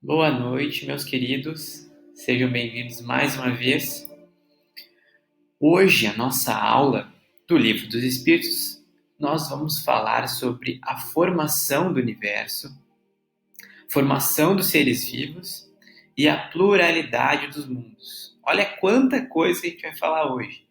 Boa noite, meus queridos. Sejam bem-vindos mais uma vez. Hoje, a nossa aula do Livro dos Espíritos, nós vamos falar sobre a formação do universo, formação dos seres vivos e a pluralidade dos mundos. Olha quanta coisa que a gente vai falar hoje.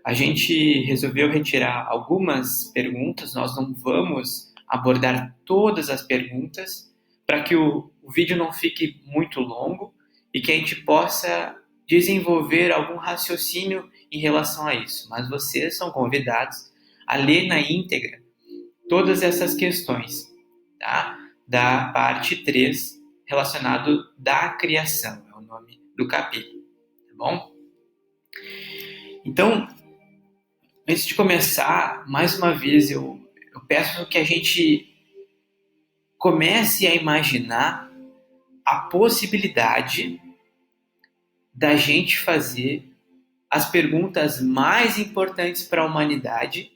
A gente resolveu retirar algumas perguntas, nós não vamos abordar todas as perguntas, para que o vídeo não fique muito longo e que a gente possa desenvolver algum raciocínio em relação a isso. Mas vocês são convidados a ler na íntegra todas essas questões, tá? Da parte 3, relacionado da criação, é o nome do capítulo, tá bom? Então, antes de começar, mais uma vez, eu peço que a gente comece a imaginar a possibilidade da gente fazer as perguntas mais importantes para a humanidade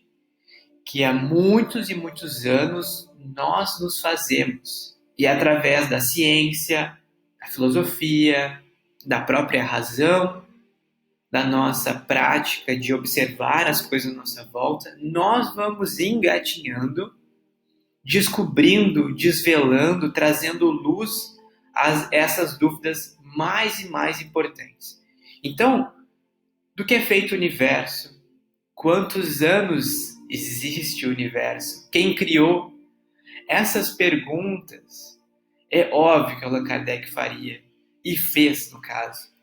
que há muitos e muitos anos nós nos fazemos. E através da ciência, da filosofia, da própria razão, da nossa prática de observar as coisas à nossa volta, nós vamos engatinhando, descobrindo, desvelando, trazendo luz a essas dúvidas mais e mais importantes. Então, do que é feito o universo? Quantos anos existe o universo? Quem criou? Essas perguntas é óbvio que Allan Kardec faria, e fez, no caso,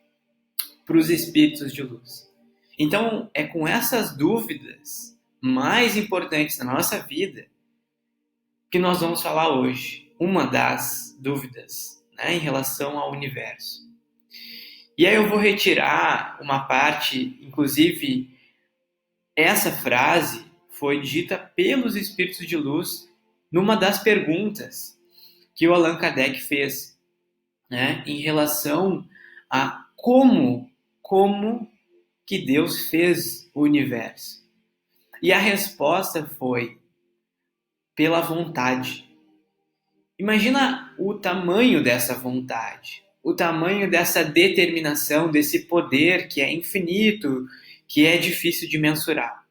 para os espíritos de luz. Então, é com essas dúvidas mais importantes da nossa vida que nós vamos falar hoje. Uma das dúvidas, em relação ao universo. E aí eu vou retirar uma parte, inclusive, essa frase foi dita pelos espíritos de luz numa das perguntas que o Allan Kardec fez, em relação a como que Deus fez o universo. E a resposta foi pela vontade. Imagina o tamanho dessa vontade, o tamanho dessa determinação, desse poder que é infinito, que é difícil de mensurar,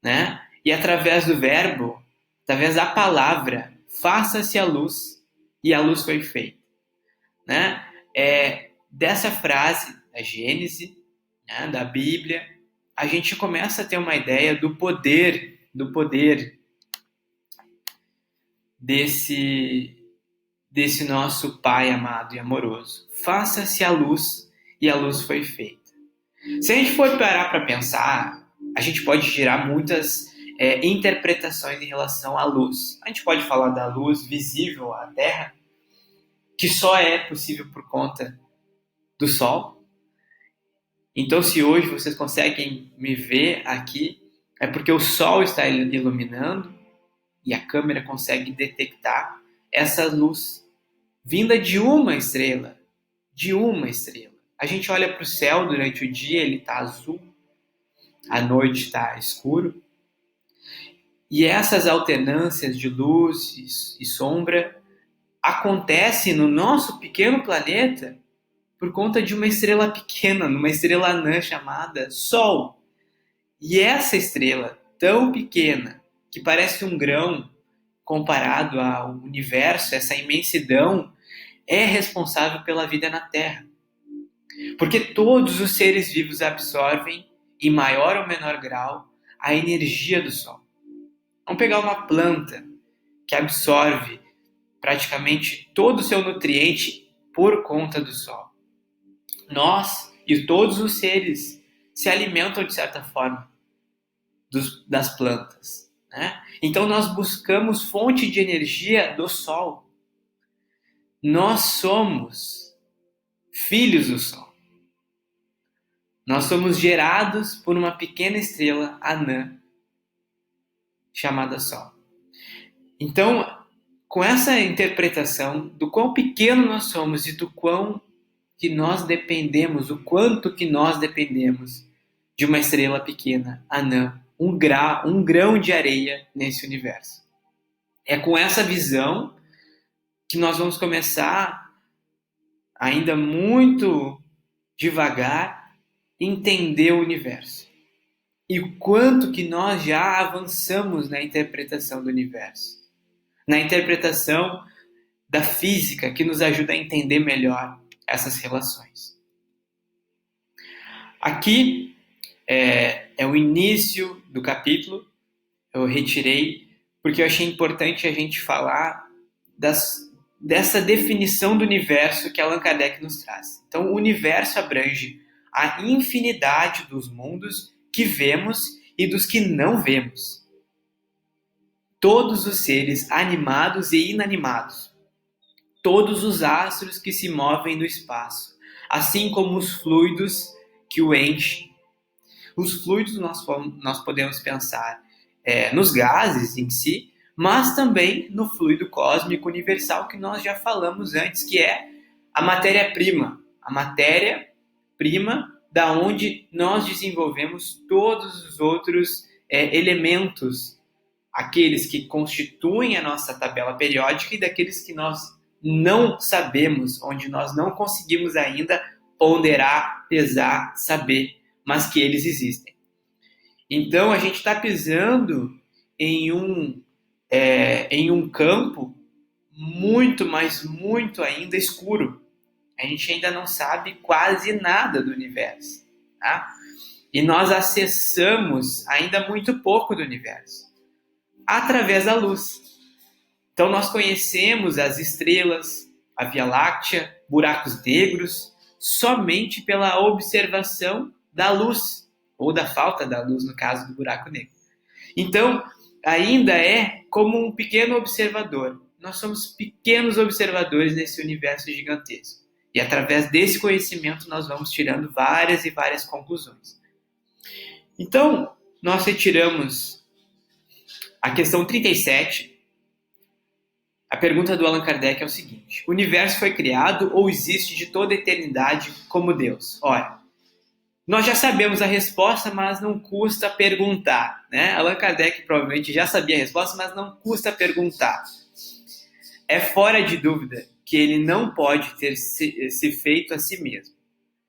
né? E através do verbo, através da palavra, faça-se a luz, e a luz foi feita, né? Dessa frase, da Gênese, da Bíblia, a gente começa a ter uma ideia do poder desse nosso Pai amado e amoroso. Faça-se a luz, e a luz foi feita. Se a gente for parar para pensar, a gente pode gerar muitas interpretações em relação à luz. A gente pode falar da luz visível à Terra, que só é possível por conta do Sol. Então, se hoje vocês conseguem me ver aqui, é porque o Sol está iluminando e a câmera consegue detectar essa luz vinda de uma estrela. A gente olha para o céu durante o dia, ele está azul, à noite está escuro. E essas alternâncias de luz e sombra acontecem no nosso pequeno planeta por conta de uma estrela pequena, uma estrela anã chamada Sol. E essa estrela tão pequena, que parece um grão comparado ao universo, essa imensidão, é responsável pela vida na Terra. Porque todos os seres vivos absorvem, em maior ou menor grau, a energia do Sol. Vamos pegar uma planta que absorve praticamente todo o seu nutriente por conta do Sol. Nós e todos os seres se alimentam, de certa forma, das plantas, né? Então nós buscamos fonte de energia do Sol. Nós somos filhos do Sol. Nós somos gerados por uma pequena estrela anã chamada Sol. Então, com essa interpretação do quão pequeno nós somos e do quão que nós dependemos, o quanto que nós dependemos de uma estrela pequena, anã, um grão de areia nesse universo. É com essa visão que nós vamos começar ainda muito devagar, entender o universo. E o quanto que nós já avançamos na interpretação do universo, na interpretação da física que nos ajuda a entender melhor essas relações. Aqui é o início do capítulo, eu retirei, porque eu achei importante a gente falar dessa definição do universo que Allan Kardec nos traz. Então, o universo abrange a infinidade dos mundos que vemos e dos que não vemos. Todos os seres animados e inanimados, todos os astros que se movem no espaço, assim como os fluidos que o enchem. Os fluidos nós podemos pensar nos gases em si, mas também no fluido cósmico universal que nós já falamos antes, que é a matéria-prima. A matéria-prima da onde nós desenvolvemos todos os outros elementos, aqueles que constituem a nossa tabela periódica e daqueles que nós não sabemos, onde nós não conseguimos ainda ponderar, pesar, saber, mas que eles existem. Então, a gente está pisando em um campo muito, mas muito ainda escuro. A gente ainda não sabe quase nada do universo. Tá? E nós acessamos ainda muito pouco do universo, através da luz. Então, nós conhecemos as estrelas, a Via Láctea, buracos negros, somente pela observação da luz, ou da falta da luz, no caso do buraco negro. Então, ainda é como um pequeno observador. Nós somos pequenos observadores nesse universo gigantesco. E através desse conhecimento nós vamos tirando várias e várias conclusões. Então, nós retiramos a questão 37. A pergunta do Allan Kardec é o seguinte: o universo foi criado ou existe de toda a eternidade como Deus? Olha, nós já sabemos a resposta, mas não custa perguntar, né? Allan Kardec provavelmente já sabia a resposta, mas não custa perguntar. É fora de dúvida que ele não pode ter se feito a si mesmo.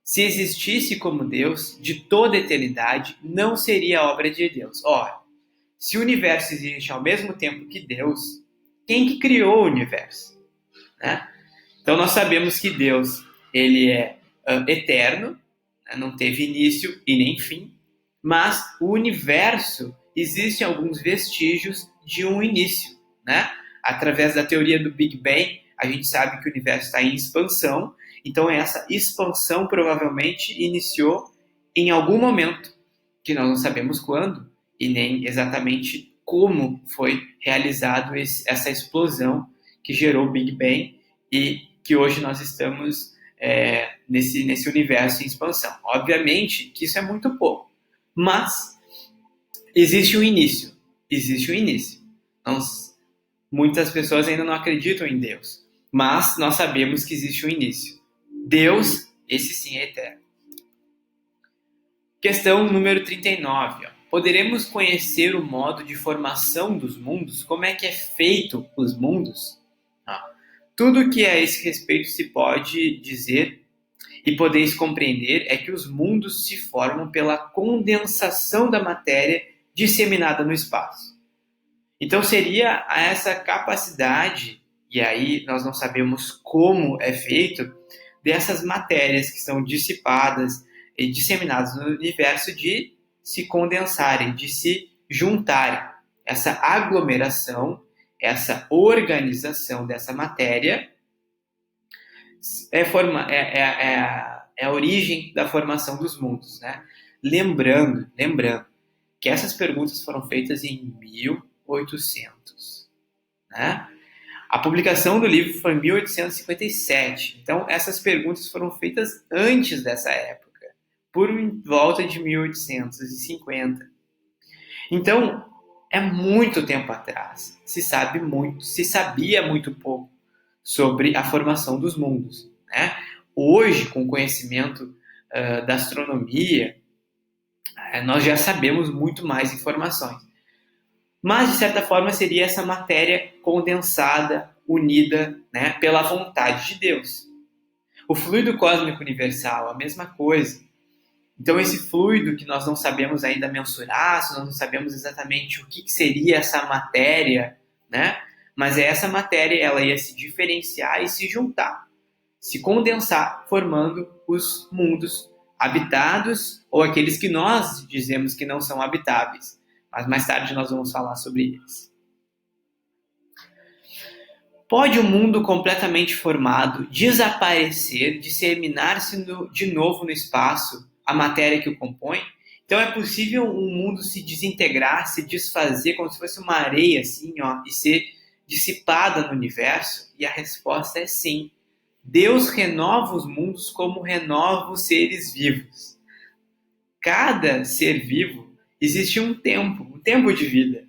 Se existisse como Deus, de toda a eternidade, não seria obra de Deus. Ora, se o universo existe ao mesmo tempo que Deus, quem que criou o universo? Né? Então nós sabemos que Deus ele é eterno, não teve início e nem fim, mas o universo existe alguns vestígios de um início. Né? Através da teoria do Big Bang, a gente sabe que o universo está em expansão, então essa expansão provavelmente iniciou em algum momento, que nós não sabemos quando e nem exatamente como foi realizado essa explosão que gerou o Big Bang e que hoje nós estamos nesse universo em expansão. Obviamente que isso é muito pouco, mas existe um início. Muitas pessoas ainda não acreditam em Deus, mas nós sabemos que existe um início. Deus, esse sim é eterno. Questão número 39. Poderemos conhecer o modo de formação dos mundos? Como é que é feito os mundos? Tudo que a esse respeito se pode dizer e podeis compreender é que os mundos se formam pela condensação da matéria disseminada no espaço. Então seria essa capacidade, e aí nós não sabemos como é feito, dessas matérias que são dissipadas e disseminadas no universo de se condensarem, de se juntarem. Essa aglomeração, essa organização dessa matéria é a origem da formação dos mundos. Né? Lembrando que essas perguntas foram feitas em 1800. Né? A publicação do livro foi em 1857. Então, essas perguntas foram feitas antes dessa época, por volta de 1850. Então, é muito tempo atrás. Se sabia muito pouco sobre a formação dos mundos. Né? Hoje, com o conhecimento da astronomia, nós já sabemos muito mais informações. Mas, de certa forma, seria essa matéria condensada, unida, né, pela vontade de Deus. O fluido cósmico universal, a mesma coisa. Então, esse fluido que nós não sabemos ainda mensurar, nós não sabemos exatamente o que seria essa matéria, né? Mas essa matéria, ela ia se diferenciar e se juntar, se condensar, formando os mundos habitados ou aqueles que nós dizemos que não são habitáveis. Mas mais tarde nós vamos falar sobre eles. Pode o mundo completamente formado desaparecer, disseminar-se de novo no espaço, a matéria que o compõe? Então é possível um mundo se desintegrar, se desfazer como se fosse uma areia assim, ó, e ser dissipada no universo? E a resposta é sim. Deus renova os mundos como renova os seres vivos. Cada ser vivo existe um tempo de vida.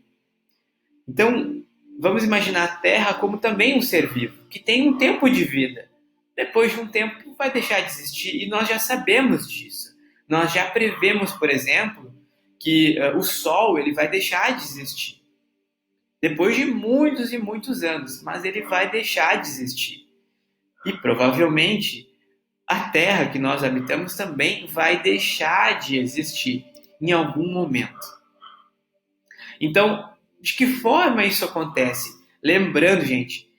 Então, vamos imaginar a Terra como também um ser vivo, que tem um tempo de vida. Depois de um tempo vai deixar de existir e nós já sabemos disso. Nós já prevemos, por exemplo, que o Sol ele vai deixar de existir. Depois de muitos e muitos anos, mas ele vai deixar de existir. E provavelmente a Terra que nós habitamos também vai deixar de existir em algum momento. Então, de que forma isso acontece? Lembrando, gente,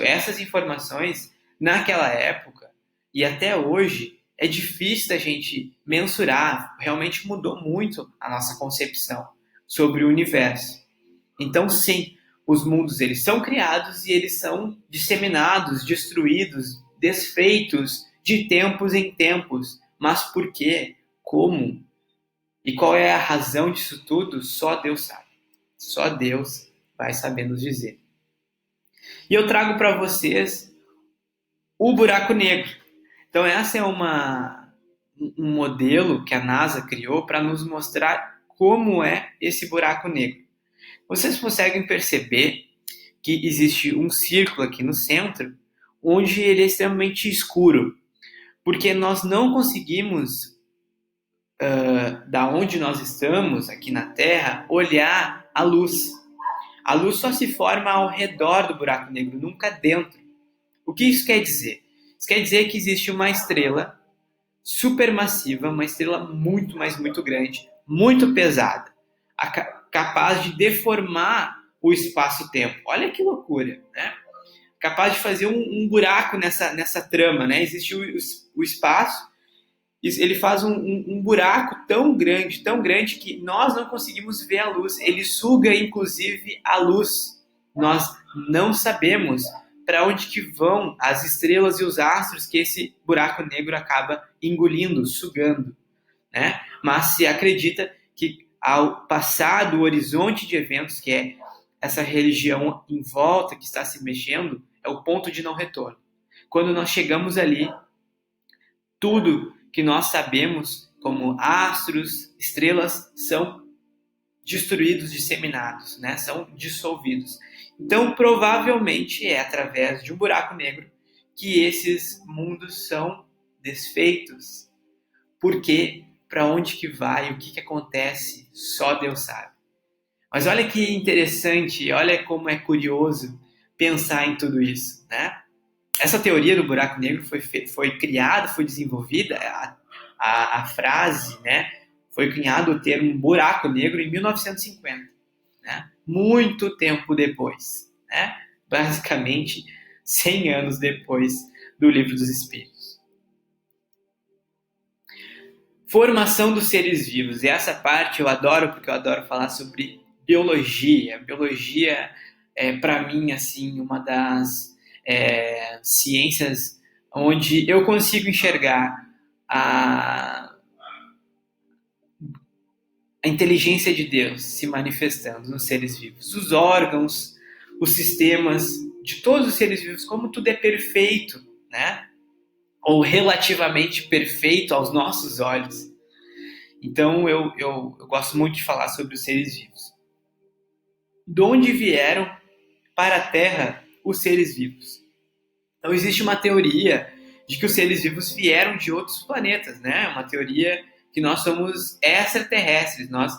essas informações, naquela época e até hoje, é difícil da gente mensurar. Realmente mudou muito a nossa concepção sobre o universo. Então, sim, os mundos eles são criados e eles são disseminados, destruídos, desfeitos de tempos em tempos. Mas por quê? Como? E qual é a razão disso tudo? Só Deus sabe. Só Deus vai saber nos dizer. E eu trago para vocês o buraco negro. Então, essa é um modelo que a NASA criou para nos mostrar como é esse buraco negro. Vocês conseguem perceber que existe um círculo aqui no centro, onde ele é extremamente escuro, porque nós não conseguimos, da onde nós estamos, aqui na Terra, olhar a luz. A luz só se forma ao redor do buraco negro, nunca dentro. O que isso quer dizer? Isso quer dizer que existe uma estrela supermassiva, uma estrela muito, mas muito grande, muito pesada, capaz de deformar o espaço-tempo. Olha que loucura, né? Capaz de fazer um buraco nessa trama, né? Existe o espaço, ele faz um buraco tão grande que nós não conseguimos ver a luz. Ele suga, inclusive, a luz. Nós não sabemos para onde que vão as estrelas e os astros que esse buraco negro acaba engolindo, sugando, né? Mas se acredita que ao passar do horizonte de eventos, que é essa região em volta que está se mexendo, é o ponto de não retorno. Quando nós chegamos ali, tudo que nós sabemos como astros, estrelas, são destruídos, disseminados, né? São dissolvidos. Então, provavelmente é através de um buraco negro que esses mundos são desfeitos. Porque para onde que vai, o que acontece, só Deus sabe. Mas olha que interessante, olha como é curioso pensar em tudo isso, né? Essa teoria do buraco negro foi criada, foi desenvolvida, a frase, né? Foi cunhado o termo buraco negro em 1950, né? Muito tempo depois, né? Basicamente 100 anos depois do Livro dos Espíritos. Formação dos seres vivos. E essa parte eu adoro, porque eu adoro falar sobre biologia. Biologia é, para mim, assim, uma das ciências onde eu consigo enxergar a inteligência de Deus se manifestando nos seres vivos. Os órgãos, os sistemas de todos os seres vivos, como tudo é perfeito, né? Ou relativamente perfeito aos nossos olhos. Então eu gosto muito de falar sobre os seres vivos. De onde vieram para a Terra os seres vivos? Então existe uma teoria de que os seres vivos vieram de outros planetas, né? Uma teoria que nós somos extraterrestres, nós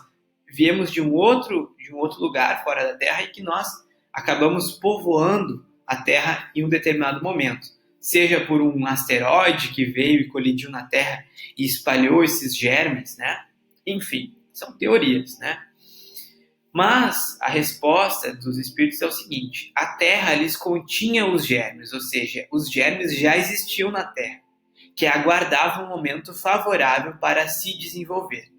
viemos de um outro lugar fora da Terra e que nós acabamos povoando a Terra em um determinado momento. seja por um asteroide que veio e colidiu na Terra e espalhou esses germes, né? Enfim, são teorias, né? Mas a resposta dos espíritos é o seguinte: a Terra lhes continha os germes, ou seja, os germes já existiam na Terra, que aguardavam um momento favorável para se desenvolver.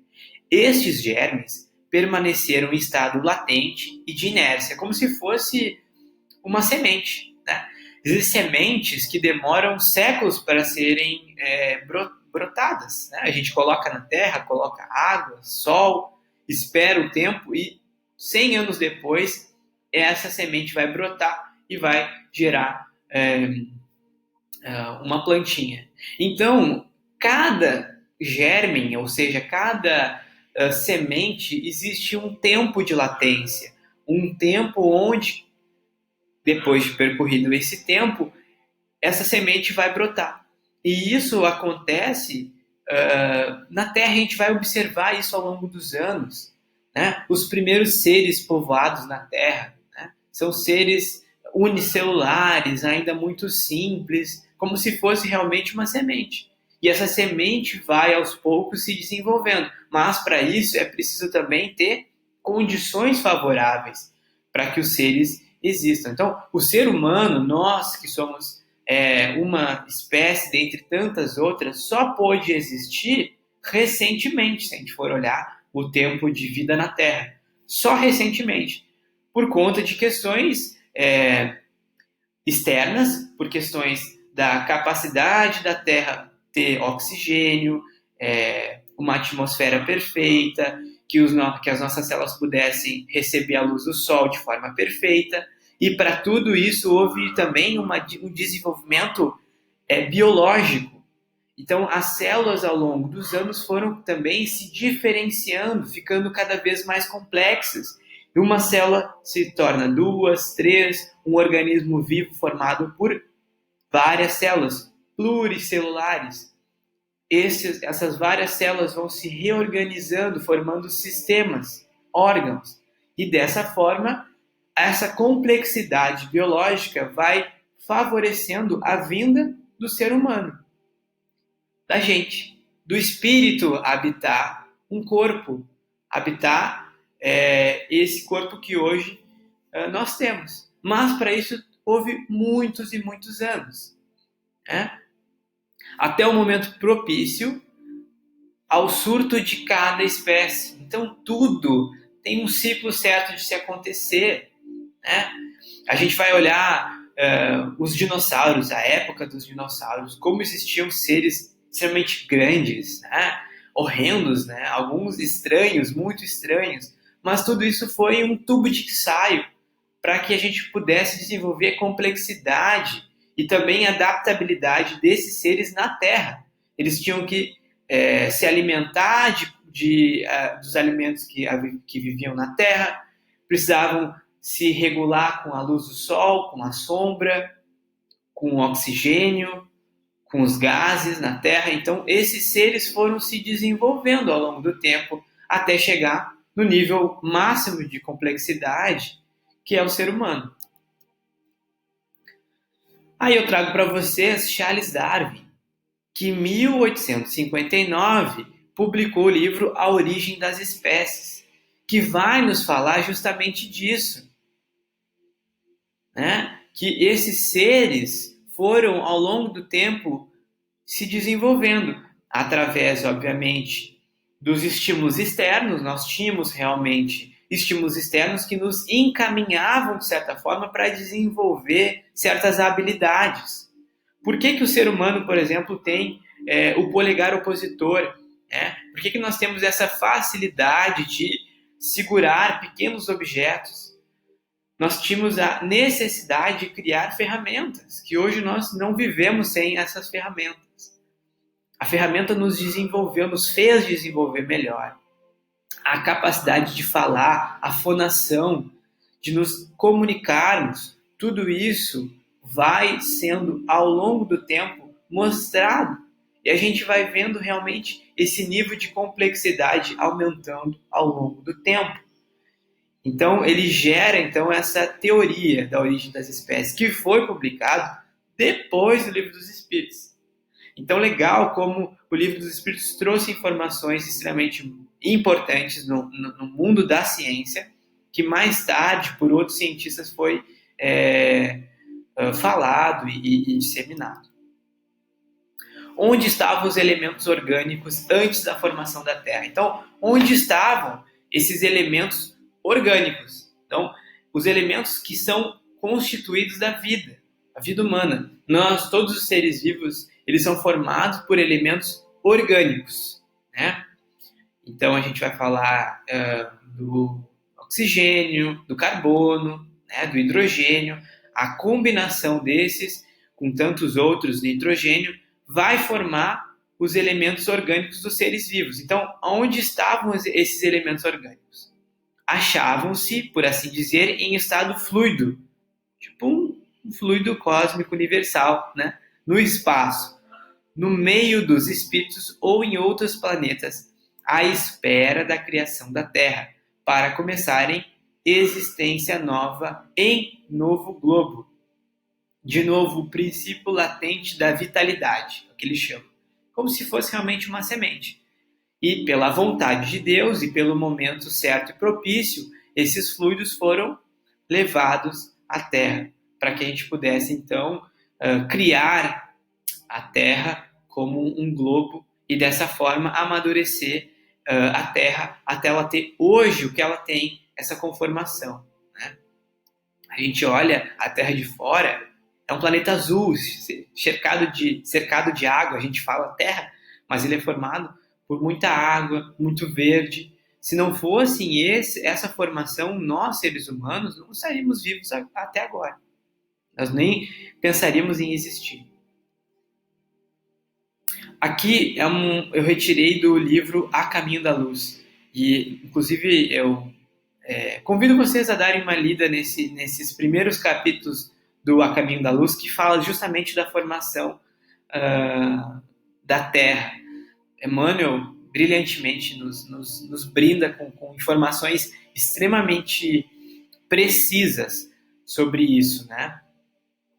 Estes germes permaneceram em estado latente e de inércia, como se fosse uma semente, né? Existem sementes que demoram séculos para serem brotadas, né? A gente coloca na terra, coloca água, sol, espera o tempo e 100 anos depois essa semente vai brotar e vai gerar uma plantinha. Então, cada germe, ou seja, cada semente, existe um tempo de latência, um tempo onde, depois de percorrido esse tempo, essa semente vai brotar. E isso acontece na Terra, a gente vai observar isso ao longo dos anos. Né? Os primeiros seres povoados na Terra, né? São seres unicelulares, ainda muito simples, como se fosse realmente uma semente. E essa semente vai aos poucos se desenvolvendo. Mas para isso é preciso também ter condições favoráveis para que os seres existam. Então, o ser humano, nós que somos uma espécie dentre tantas outras, só pôde existir recentemente, se a gente for olhar o tempo de vida na Terra. Só recentemente. Por conta de questões externas, por questões da capacidade da Terra ter oxigênio, uma atmosfera perfeita, que as nossas células pudessem receber a luz do Sol de forma perfeita. E para tudo isso houve também um desenvolvimento biológico. Então, as células ao longo dos anos foram também se diferenciando, ficando cada vez mais complexas. E uma célula se torna 2, 3, um organismo vivo formado por várias células pluricelulares. Essas várias células vão se reorganizando, formando sistemas, órgãos. E dessa forma, essa complexidade biológica vai favorecendo a vinda do ser humano, da gente, do espírito habitar um corpo, habitar esse corpo que hoje nós temos. Mas para isso houve muitos e muitos anos, né? Até o momento propício ao surto de cada espécie. Então tudo tem um ciclo certo de se acontecer, né? A gente vai olhar os dinossauros, a época dos dinossauros, como existiam seres extremamente grandes, né? Horrendos, né? Alguns estranhos, muito estranhos, mas tudo isso foi um tubo de ensaio para que a gente pudesse desenvolver complexidade e também adaptabilidade desses seres na Terra. Eles tinham que se alimentar dos alimentos que viviam na Terra, precisavam se regular com a luz do sol, com a sombra, com o oxigênio, com os gases na Terra. Então, esses seres foram se desenvolvendo ao longo do tempo até chegar no nível máximo de complexidade, que é o ser humano. Aí eu trago para vocês Charles Darwin, que em 1859 publicou o livro A Origem das Espécies, que vai nos falar justamente disso, né? Que esses seres foram, ao longo do tempo, se desenvolvendo através, obviamente, dos estímulos externos. Nós tínhamos realmente estímulos externos que nos encaminhavam, de certa forma, para desenvolver certas habilidades. Por que o ser humano, por exemplo, tem o polegar opositor? Né? Por que nós temos essa facilidade de segurar pequenos objetos? Nós tínhamos a necessidade de criar ferramentas, que hoje nós não vivemos sem essas ferramentas. A ferramenta nos desenvolveu, nos fez desenvolver melhor. A capacidade de falar, a fonação, de nos comunicarmos, tudo isso vai sendo, ao longo do tempo, mostrado. E a gente vai vendo realmente esse nível de complexidade aumentando ao longo do tempo. Então, ele gera essa teoria da origem das espécies, que foi publicado depois do Livro dos Espíritos. Então, legal como o Livro dos Espíritos trouxe informações extremamente importantes no mundo da ciência, que mais tarde, por outros cientistas, foi falado e disseminado. Onde estavam os elementos orgânicos antes da formação da Terra? Então, onde estavam esses elementos orgânicos? Então, os elementos que são constituídos da vida, a vida humana. Nós, todos os seres vivos, eles são formados por elementos orgânicos, né? Então, a gente vai falar do oxigênio, do carbono, né, do hidrogênio. A combinação desses com tantos outros, nitrogênio, vai formar os elementos orgânicos dos seres vivos. Então, onde estavam esses elementos orgânicos? Achavam-se, por assim dizer, em estado fluido, tipo um fluido cósmico universal, né? No espaço, no meio dos espíritos ou em outros planetas, à espera da criação da Terra, para começarem existência nova em novo globo. De novo, o princípio latente da vitalidade, é o que eles chamam, como se fosse realmente uma semente. E pela vontade de Deus e pelo momento certo e propício, esses fluidos foram levados à Terra, para que a gente pudesse, então, criar a Terra como um globo e, dessa forma, amadurecer a Terra até ela ter hoje o que ela tem, essa conformação. Né? A gente olha a Terra de fora, é um planeta azul, cercado de água, a gente fala Terra, mas ele é formado por muita água, muito verde. Se não fosse essa formação, nós, seres humanos, não estaríamos vivos até agora. Nós nem pensaríamos em existir. Aqui eu retirei do livro A Caminho da Luz. E, inclusive, eu convido vocês a darem uma lida nesses primeiros capítulos do A Caminho da Luz, que fala justamente da formação da Terra. Emmanuel brilhantemente nos brinda com informações extremamente precisas sobre isso, né?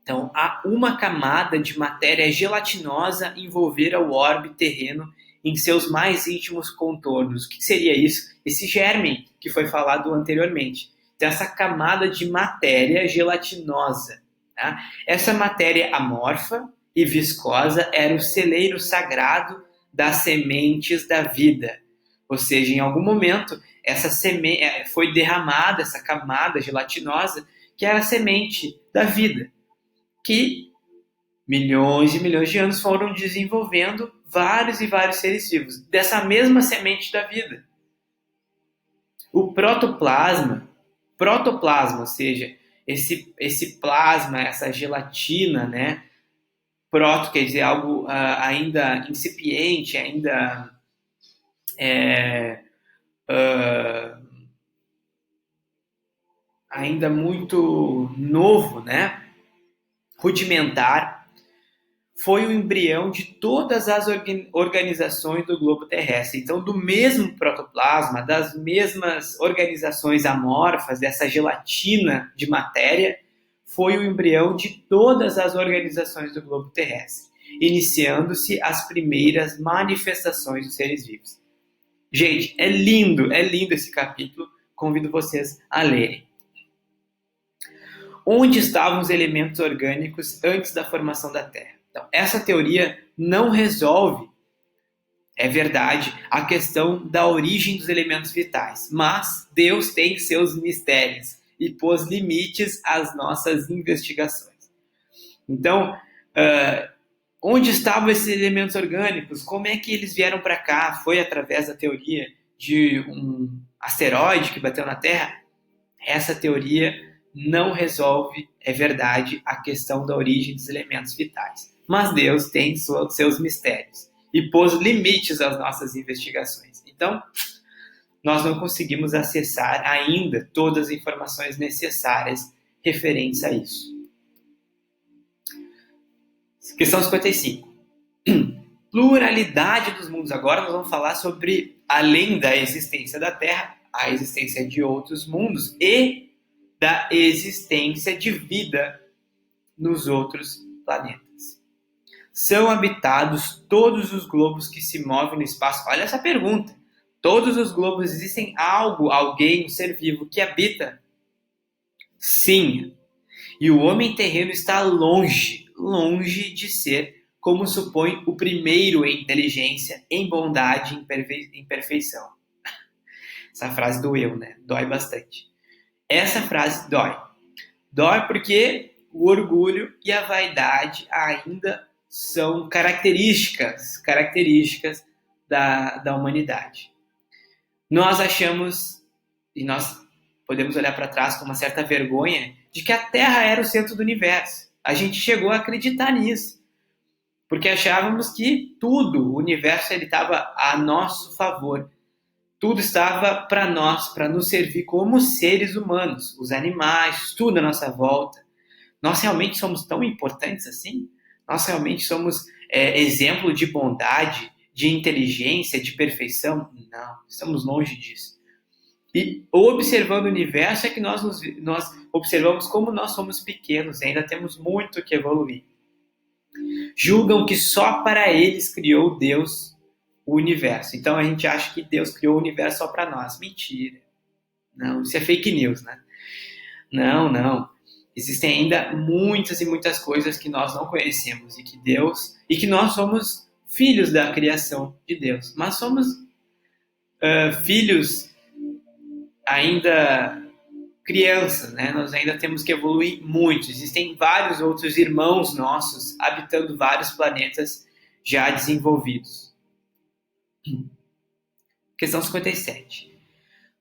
Então, há uma camada de matéria gelatinosa envolver o orbe terreno em seus mais íntimos contornos. O que seria isso? Esse germe que foi falado anteriormente. Então, essa camada de matéria gelatinosa. Tá? Essa matéria amorfa e viscosa era o celeiro sagrado das sementes da vida. Ou seja, em algum momento, essa semente foi derramada, essa camada gelatinosa, que era a semente da vida, que milhões e milhões de anos foram desenvolvendo vários e vários seres vivos, dessa mesma semente da vida. O protoplasma, ou seja, esse plasma, essa gelatina, né? Proto quer dizer algo ainda incipiente, ainda muito novo, né? Rudimentar, foi o embrião de todas as organizações do globo terrestre. Então, do mesmo protoplasma, das mesmas organizações amorfas, dessa gelatina de matéria, foi o embrião de todas as organizações do globo terrestre, iniciando-se as primeiras manifestações dos seres vivos. Gente, é lindo esse capítulo, convido vocês a lerem. Onde estavam os elementos orgânicos antes da formação da Terra? Então, essa teoria não resolve, é verdade, a questão da origem dos elementos vitais, mas Deus tem seus mistérios e pôs limites às nossas investigações. Então, onde estavam esses elementos orgânicos? Como é que eles vieram para cá? Foi através da teoria de um asteroide que bateu na Terra? Essa teoria não resolve, é verdade, a questão da origem dos elementos vitais. Mas Deus tem seus mistérios e pôs limites às nossas investigações. Então, nós não conseguimos acessar ainda todas as informações necessárias referentes a isso. Questão 55. Pluralidade dos mundos. Agora nós vamos falar sobre, além da existência da Terra, a existência de outros mundos e da existência de vida nos outros planetas. São habitados todos os globos que se movem no espaço? Olha essa pergunta. Todos os globos, existem algo, alguém, um ser vivo que habita? Sim. E o homem terreno está longe de ser, como supõe, o primeiro em inteligência, em bondade, em perfeição. Essa frase doeu, né? Dói bastante. Essa frase dói. Dói porque o orgulho e a vaidade ainda são características da humanidade. Nós achamos, e nós podemos olhar para trás com uma certa vergonha, de que a Terra era o centro do universo. A gente chegou a acreditar nisso, porque achávamos que tudo, o universo, ele estava a nosso favor. Tudo estava para nós, para nos servir como seres humanos, os animais, tudo à nossa volta. Nós realmente somos tão importantes assim? Nós realmente somos exemplo de bondade, de inteligência, de perfeição? Não, estamos longe disso. E observando o universo é que nós observamos como nós somos pequenos e ainda temos muito que evoluir. Julgam que só para eles criou Deus o universo. Então a gente acha que Deus criou o universo só para nós. Mentira. Não, isso é fake news, né? Não. Existem ainda muitas e muitas coisas que nós não conhecemos e que nós somos filhos da criação de Deus. Mas somos filhos ainda crianças, né? Nós ainda temos que evoluir muito. Existem vários outros irmãos nossos habitando vários planetas já desenvolvidos. Questão 57.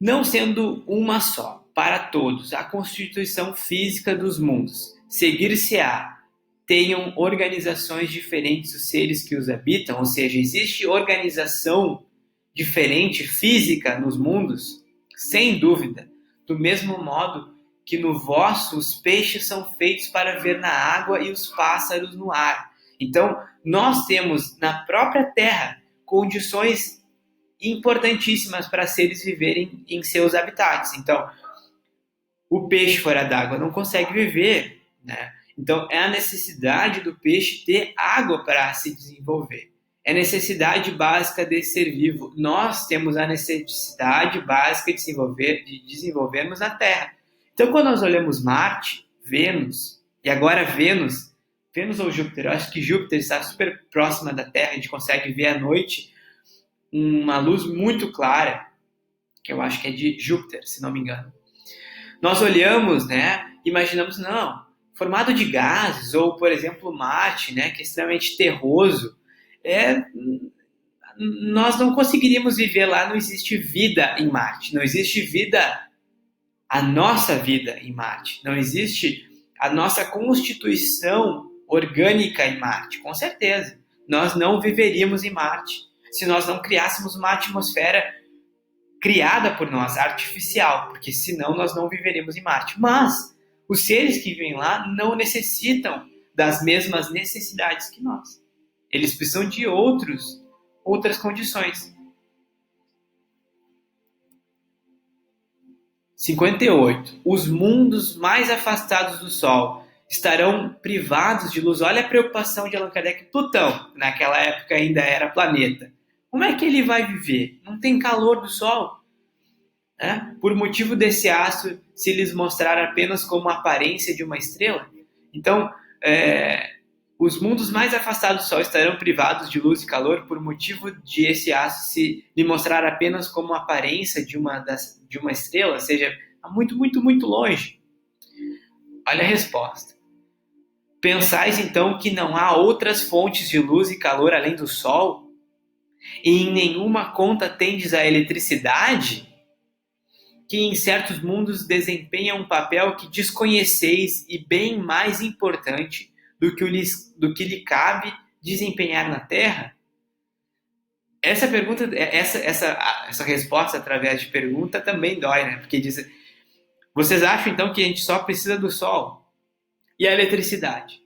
Não sendo uma só, para todos, a constituição física dos mundos, seguir-se-á, tenham organizações diferentes os seres que os habitam, ou seja, existe organização diferente física nos mundos? Sem dúvida, do mesmo modo que no vosso os peixes são feitos para ver na água e os pássaros no ar. Então, nós temos na própria Terra condições importantíssimas para seres viverem em seus habitats. Então, o peixe fora d'água não consegue viver, né? Então, é a necessidade do peixe ter água para se desenvolver. É necessidade básica desse ser vivo. Nós temos a necessidade básica de desenvolvermos na Terra. Então, quando nós olhamos Marte, Vênus, e agora Vênus ou Júpiter, eu acho que Júpiter está super próxima da Terra, a gente consegue ver à noite uma luz muito clara, que eu acho que é de Júpiter, se não me engano. Nós olhamos, né, imaginamos, não, formado de gases, ou, por exemplo, Marte, né, que é extremamente terroso, nós não conseguiríamos viver lá, não existe vida em Marte, não existe vida, a nossa vida em Marte, não existe a nossa constituição orgânica em Marte, com certeza. Nós não viveríamos em Marte se nós não criássemos uma atmosfera criada por nós, artificial, porque senão nós não viveríamos em Marte. Mas os seres que vivem lá não necessitam das mesmas necessidades que nós. Eles precisam de outras condições. 58. Os mundos mais afastados do Sol estarão privados de luz. Olha a preocupação de Allan Kardec. Plutão, naquela época ainda era planeta. Como é que ele vai viver? Não tem calor do Sol. Por motivo desse astro se lhes mostrar apenas como a aparência de uma estrela. Então, os mundos mais afastados do Sol estarão privados de luz e calor por motivo de esse astro se lhe mostrar apenas como a aparência de uma estrela, ou seja, muito, muito, muito longe. Olha a resposta. Pensais então que não há outras fontes de luz e calor além do Sol? E em nenhuma conta tendes a eletricidade, que em certos mundos desempenha um papel que desconheceis e bem mais importante do que lhe cabe desempenhar na Terra? Essa pergunta, essa resposta através de pergunta também dói, né? Porque diz, vocês acham então que a gente só precisa do Sol e a eletricidade?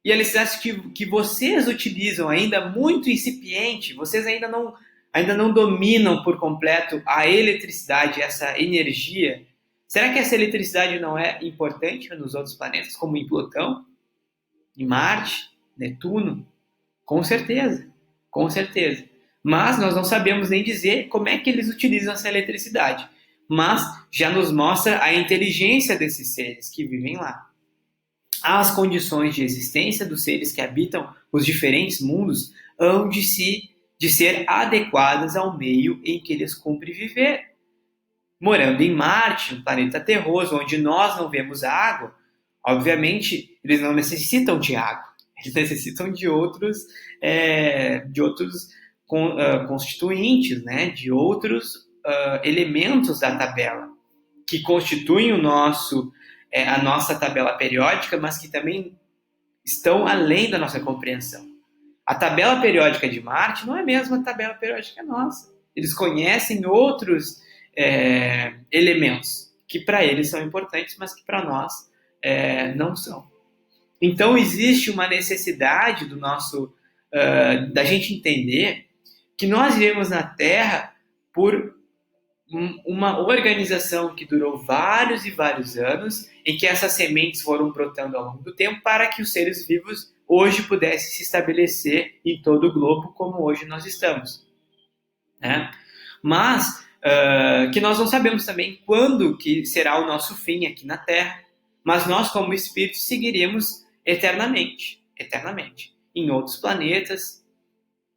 E a eletricidade que vocês utilizam ainda muito incipiente, vocês ainda não dominam por completo a eletricidade, essa energia. Será que essa eletricidade não é importante nos outros planetas, como em Plutão? em Marte, Netuno? Com certeza, com certeza. Mas nós não sabemos nem dizer como é que eles utilizam essa eletricidade. Mas já nos mostra a inteligência desses seres que vivem lá. As condições de existência dos seres que habitam os diferentes mundos hão de ser adequadas ao meio em que eles cumprem viver. Morando em Marte, um planeta terroso, onde nós não vemos água, obviamente eles não necessitam de água, eles necessitam de outros constituintes, né? De outros elementos da tabela, que constituem a nossa tabela periódica, mas que também estão além da nossa compreensão. A tabela periódica de Marte não é a mesma tabela periódica nossa. Eles conhecem outros elementos que para eles são importantes, mas que para nós não são. Então existe uma necessidade da gente entender que nós vivemos na Terra por uma organização que durou vários e vários anos, em que essas sementes foram brotando ao longo do tempo para que os seres vivos hoje pudessem se estabelecer em todo o globo como hoje nós estamos. Né? Mas que nós não sabemos também quando que será o nosso fim aqui na Terra, mas nós como espíritos seguiremos eternamente, em outros planetas,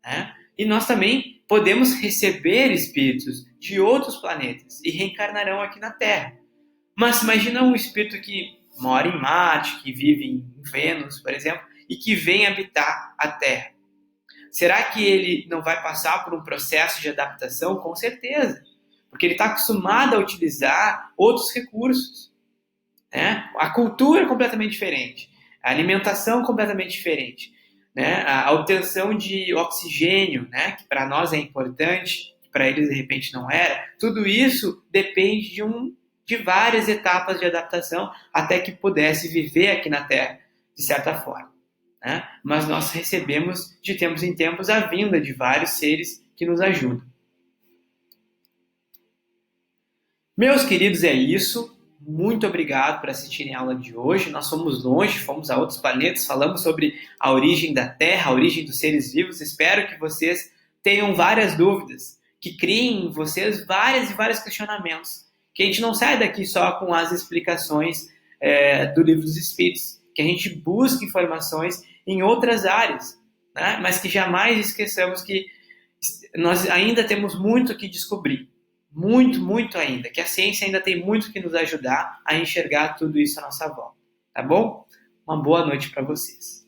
né? E nós também podemos receber espíritos de outros planetas e reencarnarão aqui na Terra. Mas imagina um espírito que mora em Marte, que vive em Vênus, por exemplo, e que vem habitar a Terra. Será que ele não vai passar por um processo de adaptação? Com certeza, porque ele está acostumado a utilizar outros recursos. Né? A cultura é completamente diferente, a alimentação é completamente diferente. Né? A obtenção de oxigênio, né? Que para nós é importante, que para eles de repente não era, tudo isso depende de várias etapas de adaptação até que pudesse viver aqui na Terra, de certa forma. Né? Mas nós recebemos de tempos em tempos a vinda de vários seres que nos ajudam. Meus queridos, é isso. Muito obrigado por assistirem a aula de hoje. Nós fomos longe, fomos a outros planetas, falamos sobre a origem da Terra, a origem dos seres vivos. Espero que vocês tenham várias dúvidas, que criem em vocês vários e vários questionamentos. Que a gente não saia daqui só com as explicações do Livro dos Espíritos, que a gente busque informações em outras áreas, né? Mas que jamais esqueçamos que nós ainda temos muito que descobrir. Muito, muito ainda, que a ciência ainda tem muito que nos ajudar a enxergar tudo isso à nossa volta, tá bom? Uma boa noite para vocês.